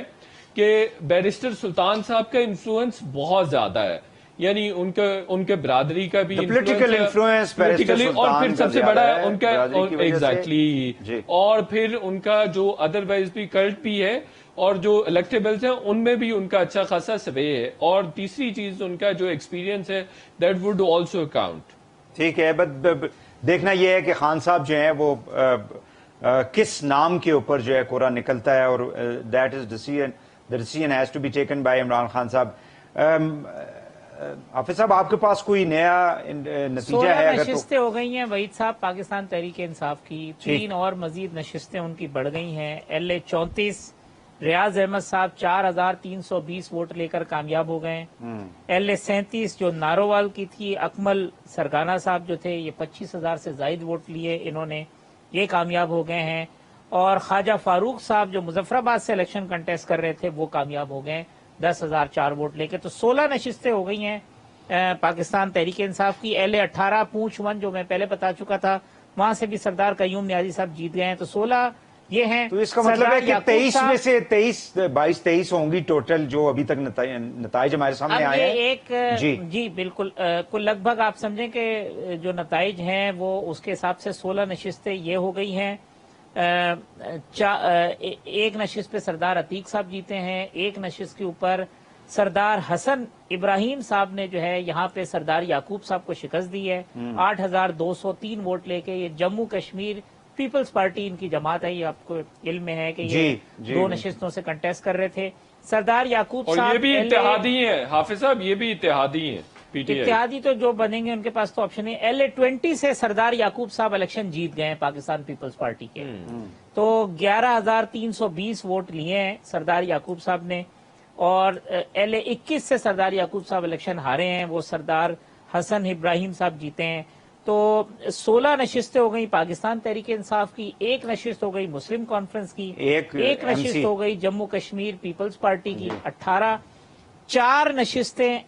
کہ بیرسٹر سلطان صاحب کا انفلوئنس بہت زیادہ ہے، یعنی ان کے برادری کا بھی پولیٹیکل انفلوئنس اور پھر سب سے بڑا ان کا ایگزیکٹلی، اور پھر ان کا جو ادر وائز بھی کلٹ بھی ہے، اور جو الیکٹیبلز ہیں ان میں بھی ان کا اچھا خاصا سوے ہے. اور تیسری چیز ان کا جو ایکسپیرینس ہے دیٹ وڈ آلسو اکاؤنٹ. ٹھیک ہے، بٹ دیکھنا یہ ہے کہ خان صاحب جو ہیں وہ کس نام کے اوپر جو ہے کوڑا نکلتا ہے، اور that is decision, the decision has to be taken by Imran Khan صاحب. حافظ صاحب آپ کے پاس کوئی نیا نتیجہ ہے؟ 16 نشستیں ہو گئی ہیں وحید صاحب پاکستان تحریک انصاف کی، 3 اور مزید نشستیں ان کی بڑھ گئی ہیں. LA 34 ریاض احمد صاحب 4320 ووٹ لے کر کامیاب ہو گئے. LA 37 جو نارووال کی تھی، اکمل سرگانا صاحب جو تھے، یہ 25,000 سے زائد ووٹ لیے انہوں نے، یہ کامیاب ہو گئے ہیں. اور خواجہ فاروق صاحب جو مظفر آباد سے الیکشن کنٹیسٹ کر رہے تھے، وہ کامیاب ہو گئے 10,004 ووٹ لے کے. تو 16 نشستیں ہو گئی ہیں پاکستان تحریک انصاف کی. LA 18 پونچھ 1 جو میں پہلے بتا چکا تھا، وہاں سے بھی سردار قیوم نیازی صاحب جیت گئے ہیں. تو 16 یہ ہیں. تو اس کا مطلب ہے کہ 23 میں سے 22-23 ہوں گی ٹوٹل جو ابھی تک نتائج ہمارے سامنے آئے ہیں. ایک جی بالکل کل لگ بھگ آپ سمجھیں کہ جو نتائج ہیں وہ اس کے حساب سے 16 نشستیں یہ ہو گئی ہیں. ایک نشست پہ سردار عتیق صاحب جیتے ہیں، ایک نشست کے اوپر سردار حسن ابراہیم صاحب نے جو ہے یہاں پہ سردار یعقوب صاحب کو شکست دی ہے 8,203 ووٹ لے کے. یہ جموں کشمیر پیپلز پارٹی ان کی جماعت ہے، یہ آپ کو علم میں ہے کہ یہ 2 نشستوں سے کنٹیسٹ کر رہے تھے. سردار یعقوب صاحب اور یہ بھی اتحادی ہیں حافظ صاحب، یہ بھی اتحادی ہیں، اتحادی تو جو بنیں گے ان کے پاس تو آپشن ہے. LA 20 سے سردار یعقوب صاحب الیکشن جیت گئے ہیں پاکستان پیپلز پارٹی کے. تو 11,320 ووٹ لیے ہیں سردار یعقوب صاحب نے. اور LA 21 سے سردار یعقوب صاحب الیکشن ہارے ہیں، وہ سردار حسن ابراہیم صاحب جیتے ہیں. تو 16 نشستیں ہو گئی پاکستان تحریک انصاف کی، ایک نشست ہو گئی مسلم کانفرنس کی، ایک نشست ہو گئی جموں کشمیر پیپلز پارٹی کی 18. 4 نشستیں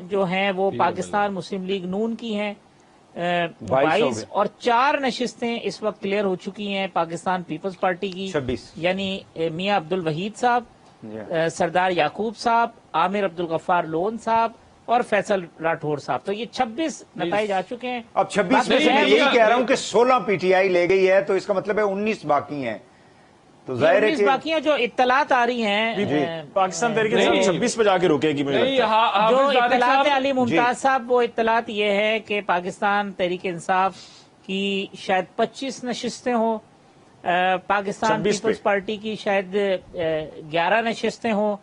جو ہیں وہ پاکستان مسلم لیگ نون کی ہیں 22. اور 4 نشستیں اس وقت کلیئر ہو چکی ہیں پاکستان پیپلز پارٹی کی 26، یعنی میاں عبد الوحید صاحب، سردار یعقوب صاحب، عامر عبد الغفار لون صاحب اور فیصل راٹھور صاحب. تو یہ 26 نتائج آ چکے ہیں. اب 26 میں سے میں یہی کہہ رہا ہوں کہ 16 PTI لے گئی ہے، تو اس کا مطلب ہے 19 باقی ہیں. تو ظاہر ہے کہ باقی ہیں جو اطلاعات آ رہی ہیں پاکستان تحریک انصاف 26 پہ جا کے رکے گی. جو اطلاعات علی ممتاز صاحب، وہ اطلاعات یہ ہے کہ پاکستان تحریک انصاف کی شاید 25 نشستیں ہوں، پاکستان پیپلز پارٹی کی شاید 11 نشستیں ہوں،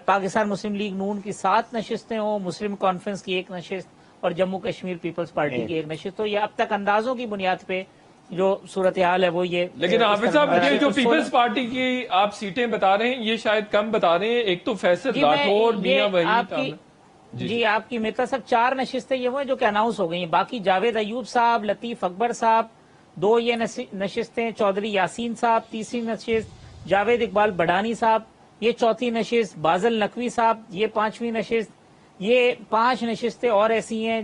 پاکستان مسلم لیگ نون کی 7 نشستیں ہوں، مسلم کانفرنس کی 1 نشست اور جموں کشمیر پیپلز پارٹی کی 1 نشست. تو یہ اب تک اندازوں کی بنیاد پہ جو صورتحال ہے وہ یہ. لیکن حافظ صاحب یہ جو پیپلز پارٹی کی آپ سیٹیں بتا رہے ہیں یہ شاید کم بتا رہے ہیں. ایک تو فیصل راٹھور، میاں وحید. جی آپ کی میتلا صاحب 4 نشستیں یہ وہ ہیں جو کہ اناؤنس ہو گئی ہیں. باقی جاوید ایوب صاحب، لطیف اکبر صاحب 2 یہ نشستیں، چودھری یاسین صاحب 3ری نشست، جاوید اقبال بڑھانی صاحب یہ 4تھی نشست، بازل نقوی صاحب یہ 5ویں نشست. یہ 5 نشستیں اور ایسی ہیں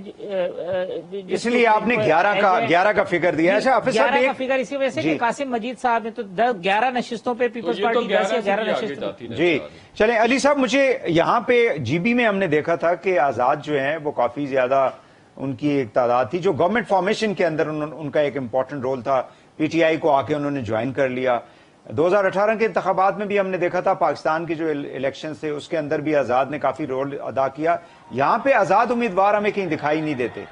اس لیے آپ نے 11 کا فگر دیا ہے. 11 کا فگر اسی وجہ سے کہ قاسم مجید صاحب نے تو 11 نشستوں پہ پیپلز پارٹی 11 نشستوں. جی چلیں علی صاحب، مجھے یہاں پہ GB میں ہم نے دیکھا تھا کہ آزاد جو ہیں وہ کافی زیادہ ان کی ایک تعداد تھی جو گورنمنٹ فارمیشن کے اندر ان کا ایک امپورٹنٹ رول تھا. PTI کو آ کے انہوں نے جوائن کر لیا. 2018 کے انتخابات میں بھی ہم نے دیکھا تھا پاکستان کے جو الیکشن تھے اس کے اندر بھی آزاد نے کافی رول ادا کیا. یہاں پہ آزاد امیدوار ہمیں کہیں دکھائی نہیں دیتے.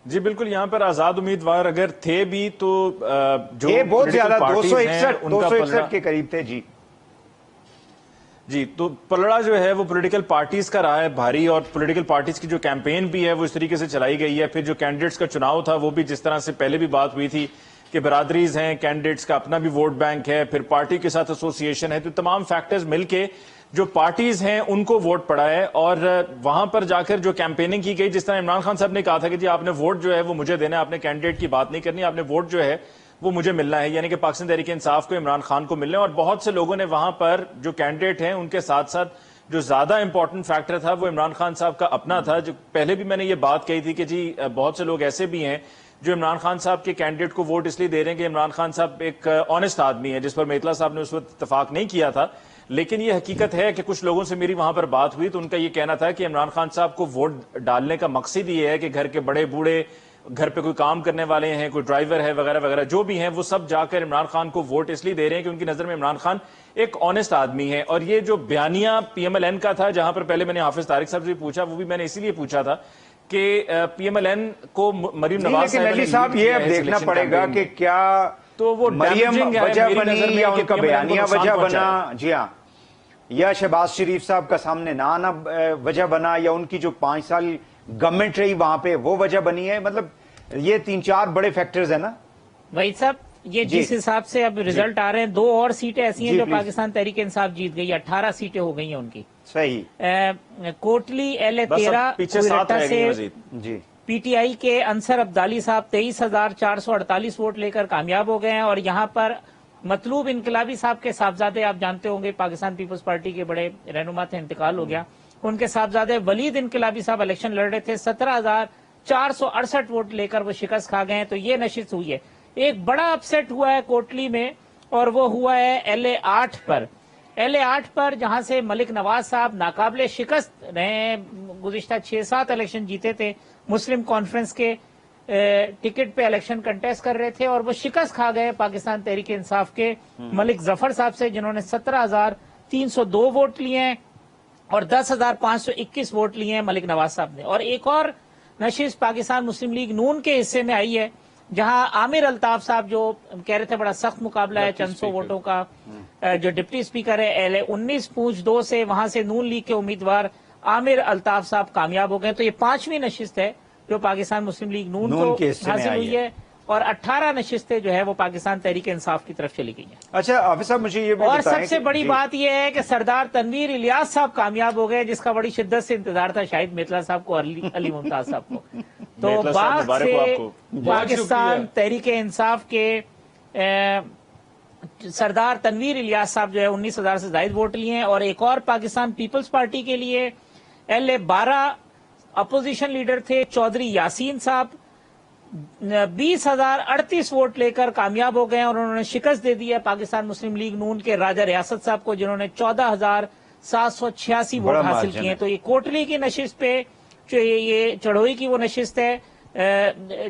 جی بالکل، یہاں پر آزاد امیدوار اگر تھے بھی تو جو بہت زیادہ 261 کے قریب تھے. جی تو پلڑا جو ہے وہ پولیٹیکل پارٹیز کا رہا ہے بھاری، اور پولیٹیکل پارٹیز کی جو کیمپین بھی ہے وہ اس طریقے سے چلائی گئی ہے. پھر جو کینڈیڈیٹس کا چناؤ تھا وہ بھی جس طرح سے پہلے بھی بات ہوئی تھی کہ برادریز ہیں، کینڈیڈیٹس کا اپنا بھی ووٹ بینک ہے، پھر پارٹی کے ساتھ ایسوسیشن ہے، تو تمام فیکٹرز مل کے جو پارٹیز ہیں ان کو ووٹ پڑا ہے. اور وہاں پر جا کر جو کیمپیننگ کی گئی، جس طرح عمران خان صاحب نے کہا تھا کہ جی آپ نے ووٹ جو ہے وہ مجھے دینا ہے، آپ نے کینڈیڈیٹ کی بات نہیں کرنی، آپ نے ووٹ جو ہے وہ مجھے ملنا ہے، یعنی کہ پاکستان تحریک انصاف کو عمران خان کو ملنا ہے. اور بہت سے لوگوں نے وہاں پر جو کینڈیڈیٹ ہیں ان کے ساتھ ساتھ جو زیادہ امپورٹنٹ فیکٹر تھا وہ عمران خان صاحب کا اپنا تھا. جو پہلے بھی میں نے یہ بات کہی تھی کہ جی بہت سے لوگ ایسے بھی ہیں جو عمران خان صاحب کے کینڈیڈیٹ کو ووٹ اس لیے دے رہے ہیں کہ عمران خان صاحب ایک آنےسٹ آدمی ہے، جس پر میتلا صاحب نے اس وقت اتفاق نہیں کیا تھا. لیکن یہ حقیقت ہے کہ کچھ لوگوں سے میری وہاں پر بات ہوئی تو ان کا یہ کہنا تھا کہ عمران خان صاحب کو ووٹ ڈالنے کا مقصد یہ ہے کہ گھر کے بڑے بوڑھے، گھر پہ کوئی کام کرنے والے ہیں، کوئی ڈرائیور ہے وغیرہ وغیرہ جو بھی ہیں، وہ سب جا کر عمران خان کو ووٹ اس لیے دے رہے ہیں کہ ان کی نظر میں عمران خان ایک آنےسٹ آدمی ہے. اور یہ جو بیانیہ پی ایم ایل این کا تھا، جہاں پر پہلے میں نے حافظ طارق صاحب سے پوچھا، وہ بھی میں نے اسی لیے پوچھا تھا کہ پی ایم ایل این کو مریم نواز صاحب یہ اب دیکھنا پڑے گا کہ کیا تو وہ مریم وجہ بنی یا ان کا بیانیہ وجہ بنا، جی ہاں، یا شہباز شریف صاحب کا سامنے نہ آنا وجہ بنا، یا ان کی جو 5 سال گورنمنٹ رہی وہاں پہ وہ وجہ بنی ہے. مطلب یہ 3-4 بڑے فیکٹرز ہیں نا وحید صاحح. یہ جس حساب سے اب ریزلٹ آ رہے ہیں، 2 اور سیٹیں ایسی ہیں جو پاکستان تحریک انصاف جیت گئی، 18 سیٹیں ہو گئی ہیں ان کی. صحیح. کوٹلی LA13 سے جی پی ٹی آئی کے انصر عبدالی صاحب 23,448 ووٹ لے کر کامیاب ہو گئے ہیں. اور یہاں پر مطلوب انقلابی صاحب کے صاحبزادے، آپ جانتے ہوں گے پاکستان پیپلز پارٹی کے بڑے رہنما تھے، انتقال ہو گیا. ان کے صاحبزادے ولید انقلابی صاحب الیکشن لڑ رہے تھے، 17,468 ووٹ لے کر وہ شکست کھا گئے ہیں. تو یہ نشست ہوئی ہے. ایک بڑا اپسیٹ ہوا ہے کوٹلی میں، اور وہ ہوا ہے LA8 پر. LA8 پر جہاں سے ملک نواز صاحب ناقابل شکست رہے، گزشتہ 6-7 الیکشن جیتے تھے، مسلم کانفرنس کے ٹکٹ پہ الیکشن کنٹیسٹ کر رہے تھے، اور وہ شکست کھا گئے پاکستان تحریک انصاف کے ملک ظفر صاحب سے، جنہوں نے 17,302 ووٹ لیے ہیں، اور 10,521 ووٹ لیے ہیں ملک نواز صاحب نے. اور ایک اور نشست پاکستان مسلم لیگ نون کے حصے میں آئی ہے، جہاں عامر الطاف صاحب جو کہہ رہے تھے بڑا سخت مقابلہ ہے چند سو ووٹوں کا، جو ڈپٹی اسپیکر ہے LA19-2 سے، وہاں سے نون لیگ کے امیدوار عامر الطاف صاحب کامیاب ہو گئے. تو یہ 5ویں نشست ہے جو پاکستان مسلم لیگ نون کو حاصل ہوئی ہے، اور 18 نشستیں جو ہے وہ پاکستان تحریک انصاف کی طرف چلی گئی ہیں. اچھا حافظ صاحب مجھے یہ بھی اور بتائیں سب سے بڑی بات یہ ہے کہ سردار تنویر الیاس صاحب کامیاب ہو گئے، جس کا بڑی شدت سے انتظار تھا شاہد میتلا صاحب کو، علی ممتاز صاحب کو. تو باغ سے پاکستان تحریک انصاف کے سردار تنویر الیاس صاحب جو ہے 19,000 سے زائد ووٹ لیے ہیں. اور ایک اور پاکستان پیپلز پارٹی کے لیے LA12 اپوزیشن لیڈر تھے چودھری یاسین صاحب، 20,038 ووٹ لے کر کامیاب ہو گئے، اور انہوں نے شکست دے دی ہے پاکستان مسلم لیگ نون کے راجہ ریاست صاحب کو، جنہوں نے 14,786 ووٹ حاصل کیے ہیں. تو یہ کوٹلی کی نشست پہ، یہ چڑھوئی کی وہ نشست ہے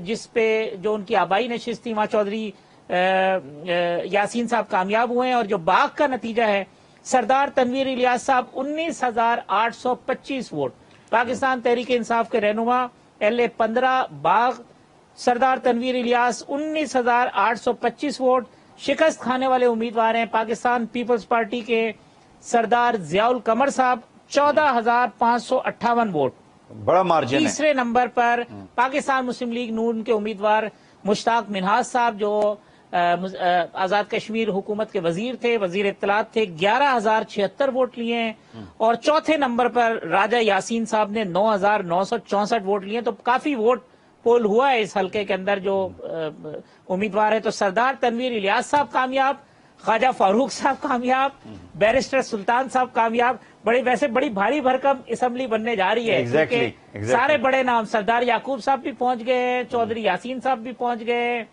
جس پہ جو ان کی آبائی نشست تھی، وہاں چودھری یاسین صاحب کامیاب ہوئے ہیں. اور جو باغ کا نتیجہ ہے، سردار تنویر الیاس صاحب 19,825 ووٹ، پاکستان تحریک انصاف کے رہنما LA15 باغ، سردار تنویر الیاس 19,825 ووٹ. شکست کھانے والے امیدوار ہیں پاکستان پیپلز پارٹی کے سردار ضیاء القمر صاحب، 14,558 ووٹ، بڑا مارجن ہے. تیسرے نمبر پر پاکستان مسلم لیگ نون کے امیدوار مشتاق منہاج صاحب، جو آزاد کشمیر حکومت کے وزیر تھے، وزیر اطلاعات تھے، 11,076 ووٹ لیے ہیں. اور چوتھے نمبر پر راجہ یاسین صاحب نے 9,964 ووٹ لیے. تو کافی ووٹ پول ہوا ہے اس حلقے کے اندر جو امیدوار ہے. تو سردار تنویر الیاس صاحب کامیاب، خواجہ فاروق صاحب کامیاب، بیرسٹر سلطان صاحب کامیاب. ویسے بڑی بھاری بھرکم اسمبلی بننے جا رہی ہے، کیونکہ سارے بڑے نام، سردار یعقوب صاحب بھی پہنچ گئے، چودھری یاسین صاحب بھی پہنچ گئے،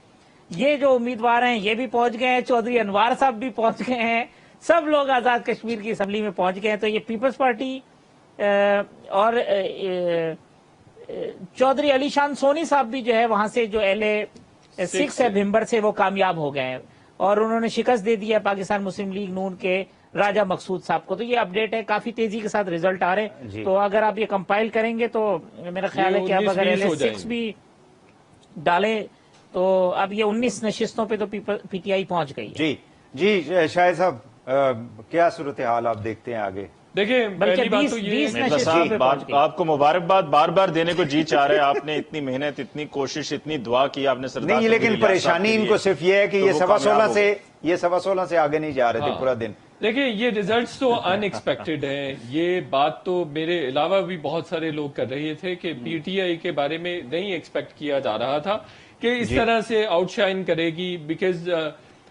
یہ جو امیدوار ہیں یہ بھی پہنچ گئے ہیں، چودھری انوار صاحب بھی پہنچ گئے ہیں، سب لوگ آزاد کشمیر کی اسمبلی میں پہنچ گئے ہیں. تو یہ پیپلز پارٹی اور چودھری علی شان سونی صاحب بھی جو ہے وہاں سے، جو LA6 ہے بھمبر سے، وہ کامیاب ہو گئے ہیں، اور انہوں نے شکست دے دی ہے پاکستان مسلم لیگ نون کے راجہ مقصود صاحب کو. تو یہ اپڈیٹ ہے، کافی تیزی کے ساتھ ریزلٹ آ رہے ہیں. تو اگر آپ یہ کمپائل کریں گے تو میرا خیال ہے کہ آپ اگر LA6 بھی ڈالیں تو اب یہ 19 نشستوں پہ تو پی ٹی آئی پہنچ گئی. جی شاہد صاحب کیا صورتحال آپ دیکھتے ہیں آگے؟ دیکھیں پہلی بات تو یہ آپ کو مبارکباد بار بار دینے کو جی چاہ رہے ہیں. آپ نے اتنی محنت، اتنی کوشش، اتنی دعا کی آپ نے سردار. نہیں، لیکن پریشانی ان کو صرف یہ ہے کہ یہ 16.5 سے آگے نہیں جا رہے تھے پورا دن. دیکھیں یہ ریزلٹس تو ان ایکسپیکٹڈ ہیں. یہ بات تو میرے علاوہ بھی بہت سارے لوگ کر رہے تھے کہ پی ٹی آئی کے بارے میں نہیں ایکسپیکٹ کیا جا رہا تھا. کہ اس طرح سے آؤٹ شائن کرے گی؟ بیکاز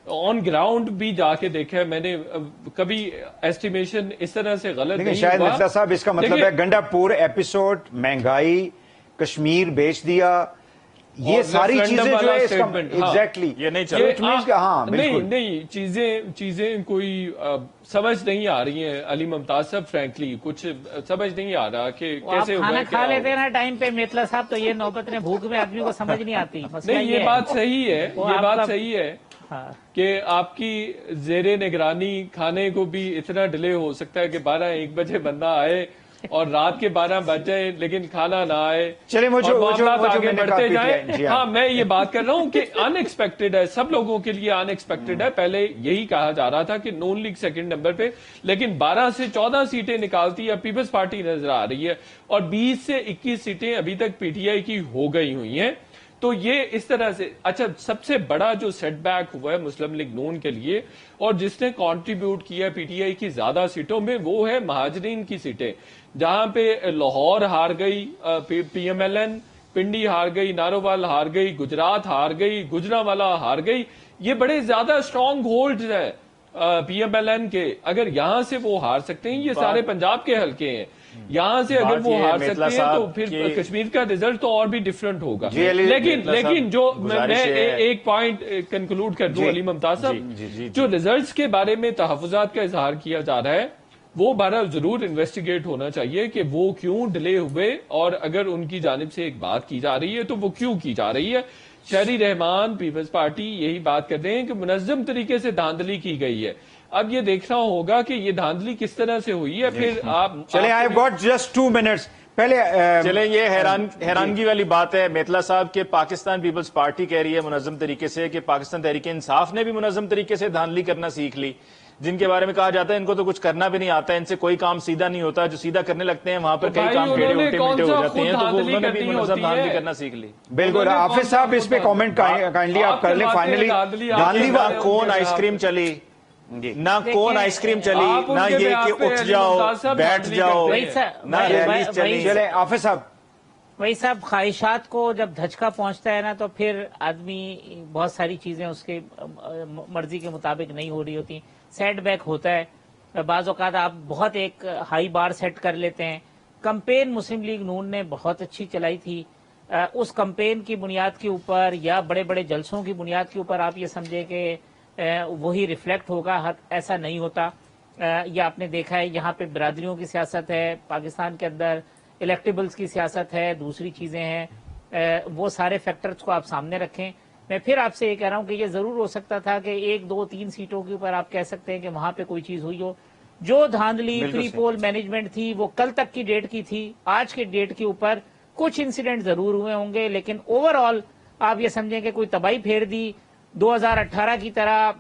آن گراؤنڈ بھی جا کے دیکھا ہے میں نے، کبھی ایسٹیمیشن اس طرح سے غلط لیکن نہیں شاید ہوا. مرتضی صاحب اس کا مطلب ہے گنڈا پور ایپیسوڈ، مہنگائی، کشمیر بیچ دیا، یہ ساری چیزیں جو ہے اس کا ایگزیکٹلی یہ نہیں چل رہا. ہاں بالکل نہیں چیزیں کوئی سمجھ نہیں آ رہی ہیں علی ممتاز صاحب، فرینکلی کچھ سمجھ نہیں آ رہا کہ کیسے کھانا کھا لیتے ہیں نا ٹائم پہ میتلا صاحب، تو یہ نوبت نے بھوک میں آدمی کو سمجھ نہیں آتی. نہیں یہ بات صحیح ہے، یہ بات صحیح ہے کہ آپ کی زیر نگرانی کھانے کو بھی اتنا ڈیلے ہو سکتا ہے کہ 12-1 بجے بندہ آئے اور رات کے 12 بج جائے لیکن کھانا نہ آئے، چلیں وہ جو آگے میں نے بڑھتے کہا جائیں. ہاں میں یہ بات کر رہا ہوں کہ ان ایکسپیکٹڈ ہے، سب لوگوں کے لیے ان ایکسپیکٹڈ ہے. پہلے یہی کہا جا رہا تھا کہ نون لیگ سیکنڈ نمبر پہ، لیکن 12 سے 14 سیٹیں نکالتی ہے پیپلز پارٹی نظر آ رہی ہے، اور 20 سے 21 سیٹیں ابھی تک پی ٹی آئی کی ہو گئی ہوئی ہیں. تو یہ اس طرح سے اچھا سب سے بڑا جو سیٹ بیک ہوا ہے مسلم لیگ نون کے لیے اور جس نے کنٹریبیوٹ کیا پی ٹی آئی کی زیادہ سیٹوں میں، وہ ہے مہاجرین کی سیٹیں، جہاں پہ لاہور ہار گئی P M L N, Pindi ہار گئی، نارووال ہار گئی، گجرات ہار گئی، گجرانوالا ہار گئی. یہ بڑے زیادہ اسٹرانگ ہولڈز ہیں پی ایم ایل این کے. اگر یہاں سے وہ ہار سکتے ہیں، یہ سارے پنجاب کے حلقے ہیں، یہاں سے اگر وہ ہار سکتے ہیں تو پھر کشمیر کا رزلٹ تو اور بھی ڈفرنٹ ہوگا. لیکن جو میں ایک پوائنٹ کنکلوڈ کر دوں علی ممتاز صاحب، جو ریزلٹس کے بارے میں تحفظات کا اظہار کیا جا رہا ہے وہ بہرحال ضرور انویسٹیگیٹ ہونا چاہیے کہ وہ کیوں ڈیلے ہوئے، اور اگر ان کی جانب سے ایک بات کی جا رہی ہے تو وہ کیوں کی جا رہی ہے. شہری رحمان پیپلز پارٹی یہی بات کر رہے ہیں کہ منظم طریقے سے دھاندلی کی گئی ہے. اب یہ دیکھنا ہوگا کہ یہ دھاندلی کس طرح سے ہوئی ہے. پھر آپ چلیں آئی گاٹ جسٹ 2 منٹس پہلے چلیں یہ حیرانگی والی بات ہے میتلا صاحب کہ پاکستان پیپلز پارٹی کہہ رہی ہے منظم طریقے سے کہ پاکستان تحریک انصاف نے بھی منظم طریقے سے دھاندلی کرنا سیکھ لی، جن کے بارے میں کہا جاتا ہے ان کو تو کچھ کرنا بھی نہیں آتا ہے، ان سے کوئی کام سیدھا نہیں ہوتا، جو سیدھا کرنے لگتے ہیں وہاں پر کئی کام ٹیڑھے الٹے میٹھے ہو جاتے ہیں، تو انہوں نے بھی منظم دھاندلی کرنا سیکھ لی. بالکل حافظ صاحب اس پہ کامنٹ کائنڈلی آپ کر لیں. فائنلی دھاندلی نہ کون آئس کریم چلی، نہ کون آئس کریم چلی، نہ یہ کہ اٹھ جاؤ بیٹھ جاؤ، نہ ریلیز چلی. چلیں حافظ صاحب وہی صاحب، خواہشات کو جب دھچکا پہنچتا ہے نا تو پھر آدمی بہت ساری چیزیں اس کے مرضی کے مطابق نہیں ہو رہی ہوتی، سیٹ بیک ہوتا ہے. بعض اوقات آپ بہت ایک ہائی بار سیٹ کر لیتے ہیں. کمپین مسلم لیگ نون نے بہت اچھی چلائی تھی، اس کمپین کی بنیاد کے اوپر یا بڑے بڑے جلسوں کی بنیاد کے اوپر آپ یہ سمجھے کہ وہی ریفلیکٹ ہوگا، ایسا نہیں ہوتا. یہ آپ نے دیکھا ہے یہاں پہ برادریوں کی سیاست ہے، پاکستان کے اندر الیکٹیبلز کی سیاست ہے، دوسری چیزیں ہیں، وہ سارے فیکٹرز کو آپ سامنے رکھیں. میں پھر آپ سے یہ کہہ رہا ہوں کہ یہ ضرور ہو سکتا تھا کہ 1 2 3 سیٹوں کے اوپر آپ کہہ سکتے ہیں کہ وہاں پہ کوئی چیز ہوئی ہو. جو دھاندلی پری پول مینجمنٹ تھی وہ کل تک کی ڈیٹ کی تھی، آج کے ڈیٹ کے اوپر کچھ انسیڈنٹ ضرور ہوئے ہوں گے، لیکن اوور آل آپ یہ سمجھیں کہ کوئی تباہی پھیر دی. 2018 کی طرح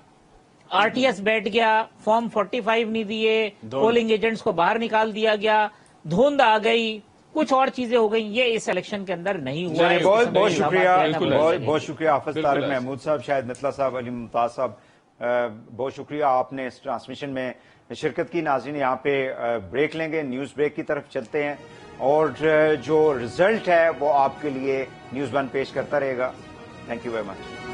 آر ٹی ایس بیٹھ گیا، فارم 45 نہیں دیے، پولنگ ایجنٹس کو باہر نکال دیا گیا، دھند آ گئی، کچھ اور چیزیں ہو گئیں. یہ اس الیکشن کے اندر نہیں ہوا ہے. بہت شکریہ، بہت شکریہ حافظ طارق محمود صاحب، شاہد مطلع صاحب، علی ممتاز صاحب، بہت شکریہ آپ نے اس ٹرانسمیشن میں شرکت کی. ناظرین یہاں پہ بریک لیں گے، نیوز بریک کی طرف چلتے ہیں، اور جو رزلٹ ہے وہ آپ کے لیے نیوز 1 پیش کرتا رہے گا. Thank you very much.